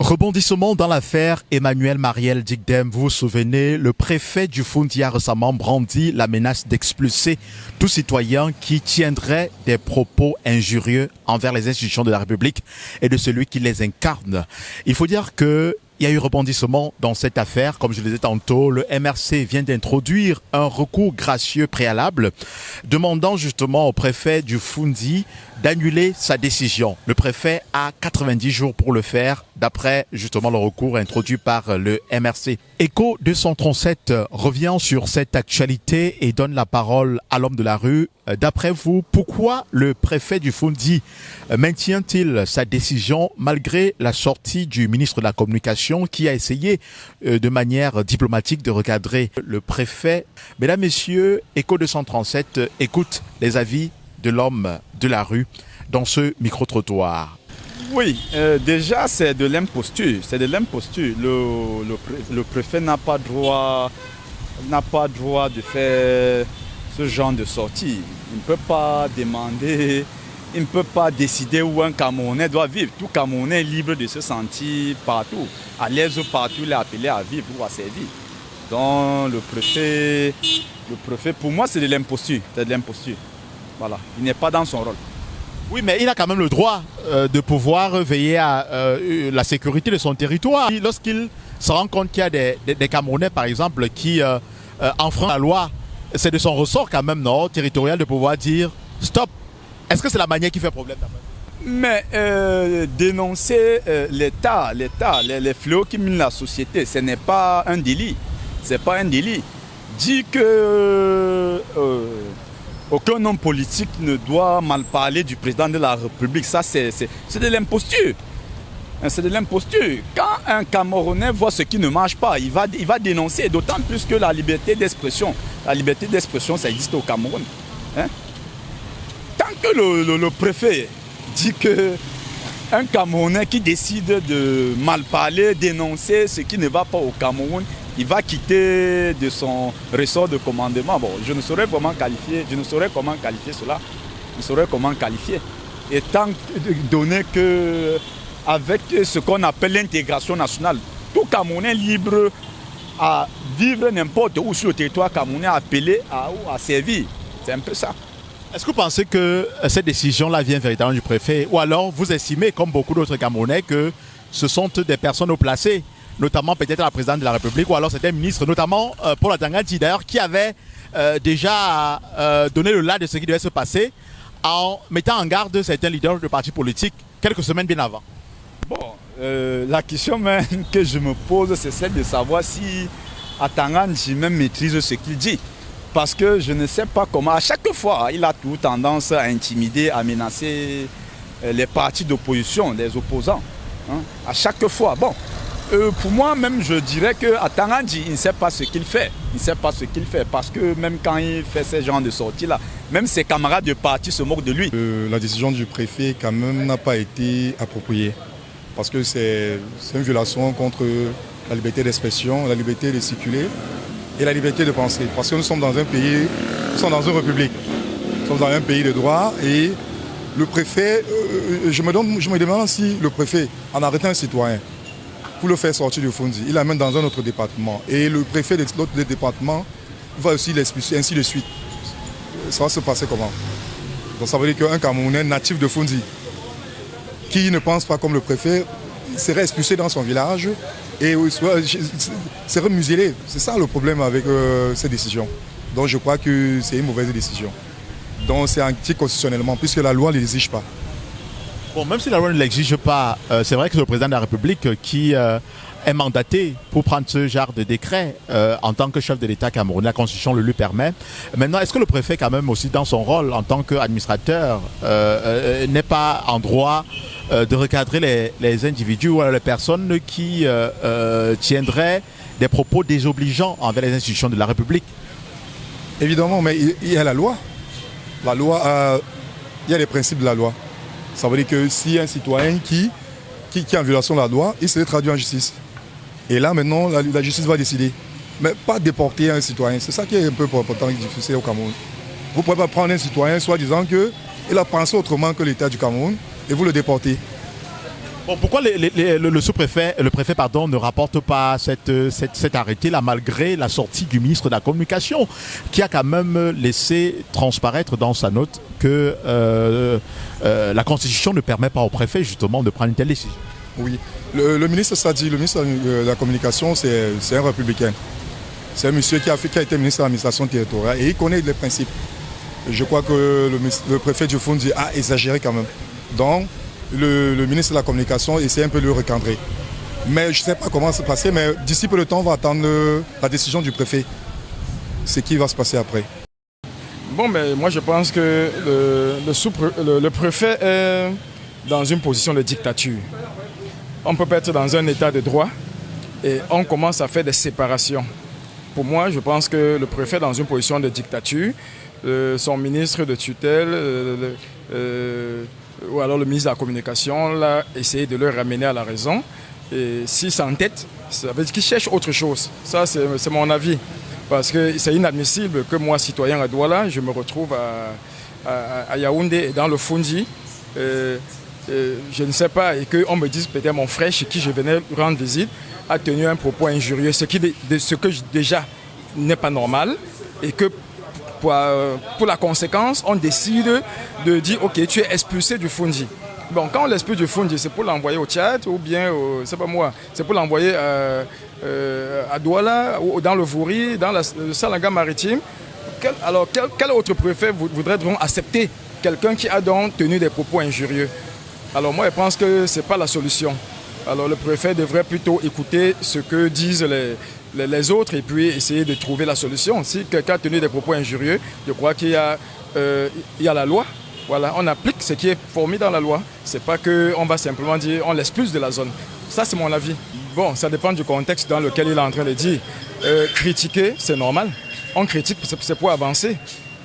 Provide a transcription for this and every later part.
Rebondissement dans l'affaire Emmanuel Mariel Digdem. Vous vous souvenez, le préfet du Foundi a récemment brandi la menace d'expulser tout citoyen qui tiendrait des propos injurieux envers les institutions de la République et de celui qui les incarne. Il faut dire que il y a eu rebondissement dans cette affaire. Comme je le disais tantôt, le MRC vient d'introduire un recours gracieux préalable demandant justement au préfet du Foundi d'annuler sa décision. Le préfet a 90 jours pour le faire, d'après justement le recours introduit par le MRC. Écho 237 revient sur cette actualité et donne la parole à l'homme de la rue. D'après vous, pourquoi le préfet du Foundi maintient-il sa décision malgré la sortie du ministre de la Communication qui a essayé de manière diplomatique de recadrer le préfet? Mesdames, Messieurs, Écho 237 écoute les avis de l'homme de la rue dans ce micro-trottoir. Oui, déjà c'est de l'imposture. C'est de l'imposture. Le préfet n'a pas droit de faire ce genre de sortie. Il ne peut pas demander, il ne peut pas décider où un Camerounais doit vivre. Tout Camerounais est libre de se sentir partout, à l'aise partout, il est appelé à vivre ou à servir. Donc le préfet, pour moi, c'est de l'imposture. C'est de l'imposture. Voilà, il n'est pas dans son rôle. Oui, mais il a quand même le droit de pouvoir veiller à la sécurité de son territoire. Lorsqu'il se rend compte qu'il y a des Camerounais, par exemple, qui enfreignent la loi, c'est de son ressort quand même, non, territorial, de pouvoir dire stop. Est-ce que c'est la manière qui fait problème? Mais dénoncer l'État, les fléaux qui minent la société, ce n'est pas un délit. C'est pas un délit. Dire que aucun homme politique ne doit mal parler du président de la République, ça c'est de l'imposture. C'est de l'imposture. Quand un Camerounais voit ce qui ne marche pas, il va dénoncer, d'autant plus que la liberté d'expression, ça existe au Cameroun. Hein? Tant que le préfet dit qu'un Camerounais qui décide de mal parler, dénoncer ce qui ne va pas au Cameroun, il va quitter de son ressort de commandement. Bon, je ne saurais comment qualifier cela. Je ne saurais comment qualifier. Étant donné que avec ce qu'on appelle l'intégration nationale, tout Camerounais libre à vivre n'importe où sur le territoire camerounais, appelé à servir. C'est un peu ça. Est-ce que vous pensez que cette décision-là vient véritablement du préfet? Ou alors vous estimez, comme beaucoup d'autres Camerounais, que ce sont des personnes haut placées, notamment peut-être la présidente de la République, ou alors c'était un ministre, notamment Paul Atangati d'ailleurs, qui avait déjà donné le là de ce qui devait se passer en mettant en garde certains leaders de partis politiques quelques semaines bien avant? Bon, la question même que je me pose, c'est celle de savoir si Atangati même maîtrise ce qu'il dit. Parce que je ne sais pas comment, à chaque fois, il a toujours tendance à intimider, à menacer les partis d'opposition, les opposants. Hein, à chaque fois. Bon, pour moi même, je dirais que Atangati, il ne sait pas ce qu'il fait. Il ne sait pas ce qu'il fait. Parce que même quand il fait ce genre de sorties-là, même ses camarades de parti se moquent de lui. La décision du préfet, quand même, n'a pas été appropriée. Parce que c'est une violation contre la liberté d'expression, la liberté de circuler et la liberté de penser. Parce que nous sommes dans un pays, nous sommes dans une république, nous sommes dans un pays de droit et le préfet, je me demande si le préfet, en arrêtant un citoyen pour le faire sortir du Foundi, il l'amène dans un autre département et le préfet de l'autre département va aussi l'expulser, ainsi de suite. Ça va se passer comment? Donc ça veut dire qu'un Camerounais natif de Foundi qui ne pense pas comme le préfet serait expulsé dans son village et serait muselé. C'est ça le problème avec cette décision. Donc je crois que c'est une mauvaise décision. Donc c'est anticonstitutionnellement, puisque la loi ne l'exige pas. Bon, même si la loi ne l'exige pas, c'est vrai que c'est le président de la République qui est mandaté pour prendre ce genre de décret en tant que chef de l'État camerounais. La Constitution le lui permet. Maintenant, est-ce que le préfet, quand même, aussi dans son rôle en tant qu'administrateur, n'est pas en droit de recadrer les individus ou les personnes qui tiendraient des propos désobligeants envers les institutions de la République? Évidemment, mais il y a la loi. La loi, il y a les principes de la loi. Ça veut dire que si un citoyen qui est en violation de la loi, il serait traduit en justice. Et là, maintenant, la justice va décider. Mais pas déporter un citoyen. C'est ça qui est un peu important et difficile au Cameroun. Vous ne pouvez pas prendre un citoyen, soit disant qu'il a pensé autrement que l'État du Cameroun, et vous le déportez. Bon, pourquoi le sous-préfet, le préfet, pardon, ne rapporte pas cet arrêté-là, malgré la sortie du ministre de la Communication, qui a quand même laissé transparaître dans sa note que la Constitution ne permet pas au préfet, justement, de prendre une telle décision? Oui, le ministre Sadi, le ministre de la Communication, c'est un républicain. C'est un monsieur qui a été ministre de l'administration territoriale et il connaît les principes. Je crois que le préfet du Fundi a exagéré quand même. Donc, le ministre de la Communication essaie un peu de le recadrer. Mais je ne sais pas comment ça va se passer, mais d'ici peu de temps, on va attendre la décision du préfet. C'est qui va se passer après. Bon, mais moi je pense que le préfet est dans une position de dictature. On peut pas être dans un état de droit et on commence à faire des séparations. Pour moi, je pense que le préfet est dans une position de dictature. Son ministre de tutelle, ou alors le ministre de la Communication, l'a essayé de le ramener à la raison. Et s'il s'entête, ça veut dire qu'il cherche autre chose. Ça, c'est mon avis. Parce que c'est inadmissible que moi, citoyen à Douala, je me retrouve à Yaoundé, dans le Fundi. Je ne sais pas, et qu'on me dise peut-être mon frère chez qui je venais rendre visite a tenu un propos injurieux, ce que déjà n'est pas normal, et que pour la conséquence, on décide de dire ok, tu es expulsé du Fundi. Bon, quand on l'expulse du Fundi, c'est pour l'envoyer au Tchad ou bien, c'est pas moi, c'est pour l'envoyer à Douala, ou dans le Vouri, dans le Salanga maritime. Quel autre préfet voudrait donc accepter quelqu'un qui a donc tenu des propos injurieux? Alors moi, je pense que ce n'est pas la solution. Alors le préfet devrait plutôt écouter ce que disent les autres et puis essayer de trouver la solution. Si quelqu'un a tenu des propos injurieux, je crois qu'il y a la loi. Voilà, on applique ce qui est formé dans la loi. Ce n'est pas qu'on va simplement dire on l'expulse de la zone. Ça, c'est mon avis. Bon, ça dépend du contexte dans lequel il est en train de dire. Critiquer, c'est normal. On critique, c'est pour avancer.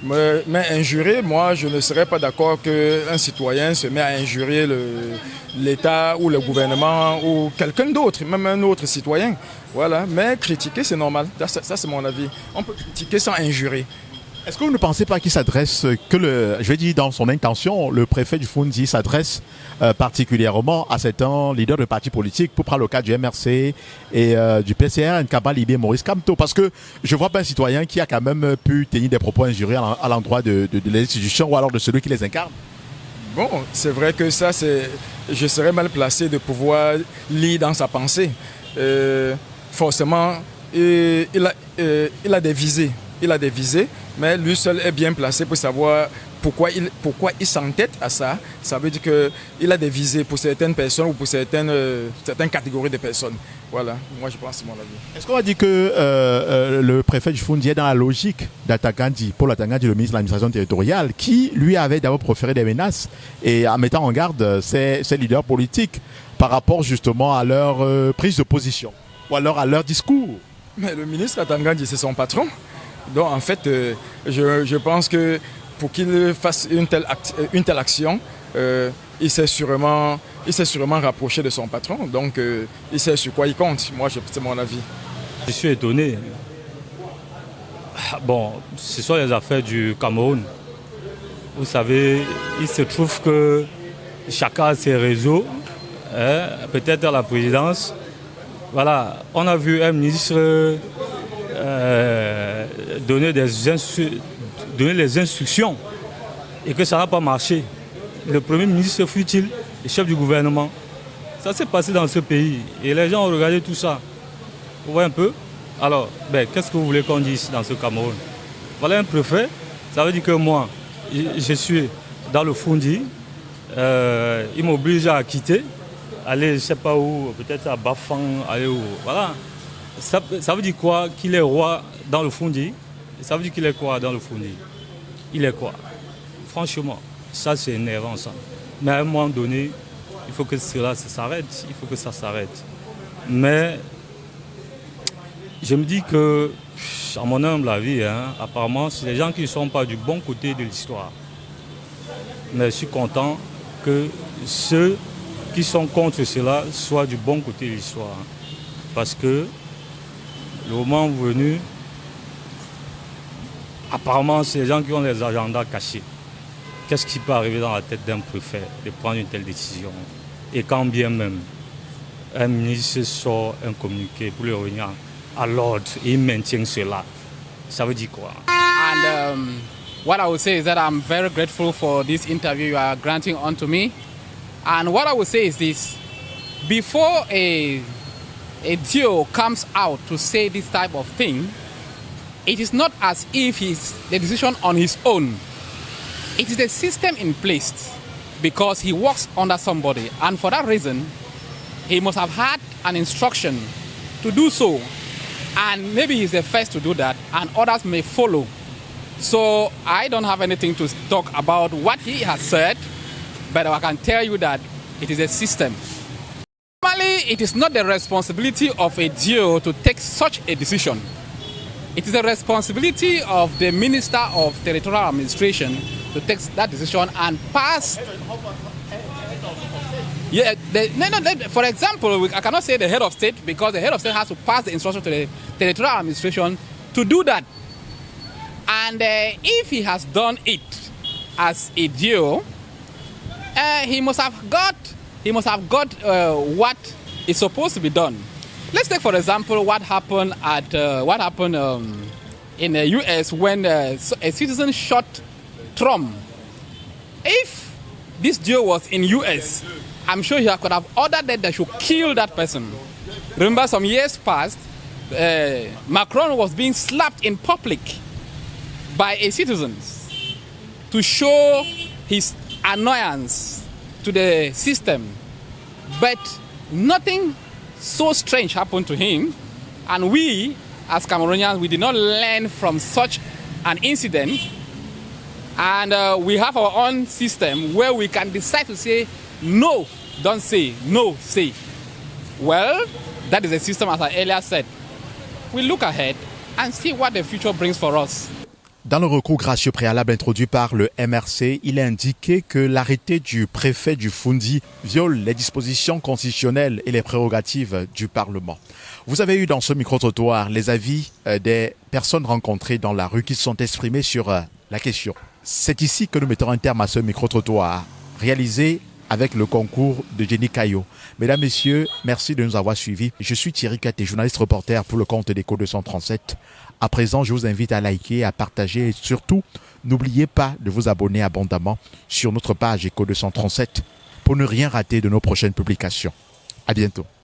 Mais injurer, moi, je ne serais pas d'accord qu'un citoyen se met à injurier l'État ou le gouvernement ou quelqu'un d'autre, même un autre citoyen. Voilà. Mais critiquer, c'est normal. Ça, c'est mon avis. On peut critiquer sans injurer. Est-ce que vous ne pensez pas qu'il s'adresse, je vais dire dans son intention, le préfet du Fundi s'adresse particulièrement à certains leaders de partis politiques, pour prendre le cas du MRC et du PCR, Nkaba Libé, Maurice Kamto, parce que je vois pas un citoyen qui a quand même pu tenir des propos injurieux à l'endroit de l'institution ou alors de celui qui les incarne? Bon, c'est vrai que ça, je serais mal placé de pouvoir lire dans sa pensée. Forcément, il a des visées. Il a des visées, mais lui seul est bien placé pour savoir pourquoi il s'entête à ça. Ça veut dire qu'il a des visées pour certaines personnes ou pour certaines catégories de personnes. Voilà, moi je pense que c'est mon avis. Est-ce qu'on va dire que le préfet du Fundi est dans la logique d'Atagandi, Paul Atagandi, le ministre de l'administration territoriale, qui lui avait d'abord proféré des menaces et en mettant en garde ses leaders politiques par rapport justement à leur prise de position ou alors à leur discours? Mais le ministre Atagandi, c'est son patron. Donc en fait, je pense que pour qu'il fasse une telle action, il s'est sûrement rapproché de son patron. Donc il sait sur quoi il compte. Moi, c'est mon avis. Je suis étonné. Bon, ce sont les affaires du Cameroun. Vous savez, il se trouve que chacun a ses réseaux, peut-être à la présidence. Voilà, on a vu un ministre donner les instructions et que ça n'a pas marché. Le Premier ministre fut-il le chef du gouvernement. Ça s'est passé dans ce pays et les gens ont regardé tout ça. Vous voyez un peu? Alors, qu'est-ce que vous voulez qu'on dise dans ce Cameroun? Voilà un préfet, ça veut dire que moi, je suis dans le Fundi, il m'oblige à quitter, aller je ne sais pas où, peut-être à Bafang, aller où, voilà. Ça veut dire quoi? Qu'il est roi dans le Fundi? Ça veut dire qu'il est quoi dans le Fundi? Il est quoi? Franchement, ça c'est énervant ça. Mais à un moment donné, il faut que cela s'arrête. Il faut que ça s'arrête. Mais je me dis que, à mon humble avis, apparemment, c'est des gens qui ne sont pas du bon côté de l'histoire. Mais je suis content que ceux qui sont contre cela soient du bon côté de l'histoire. Parce que le moment venu, apparemment, c'est les gens qui ont les agendas cachés. Qu'est-ce qui peut arriver dans la tête d'un préfet de prendre une telle décision? Et quand bien même un ministre sort un communiqué pour le revenir à l'ordre et il maintient cela, ça veut dire quoi? And what I would say is that I'm very grateful for this interview you are granting onto me. And what I would say is this: before a Dio comes out to say this type of thing, it is not as if it's the decision on his own. It is a system in place because he works under somebody, and for that reason, he must have had an instruction to do so. And maybe he's the first to do that, and others may follow. So I don't have anything to talk about what he has said, but I can tell you that it is a system. Normally, it is not the responsibility of a GO to take such a decision. It is the responsibility of the Minister of Territorial Administration to take that decision and pass. Yeah, for example, I cannot say the head of state because the head of state has to pass the instruction to the Territorial Administration to do that. And if he has done it as a GO, he must have got what is supposed to be done. Let's take, for example, what happened in the U.S. when a citizen shot Trump. If this Joe was in U.S., I'm sure he could have ordered that they should kill that person. Remember, some years past, Macron was being slapped in public by a citizen to show his annoyance to the system. But nothing so strange happened to him, and we, as Cameroonians, we did not learn from such an incident, and we have our own system where we can decide to say, no, don't say, no, say. Well, that is a system, as I earlier said. We look ahead and see what the future brings for us. Dans le recours gracieux préalable introduit par le MRC, il est indiqué que l'arrêté du préfet du Foundi viole les dispositions constitutionnelles et les prérogatives du Parlement. Vous avez eu dans ce micro-trottoir les avis des personnes rencontrées dans la rue qui se sont exprimées sur la question. C'est ici que nous mettons un terme à ce micro-trottoir réalisé avec le concours de Jenny Caillot. Mesdames, Messieurs, merci de nous avoir suivis. Je suis Thierry Caté, journaliste reporter pour le compte d'Écho 237. À présent, je vous invite à liker, à partager et surtout, n'oubliez pas de vous abonner abondamment sur notre page Écho 237 pour ne rien rater de nos prochaines publications. À bientôt.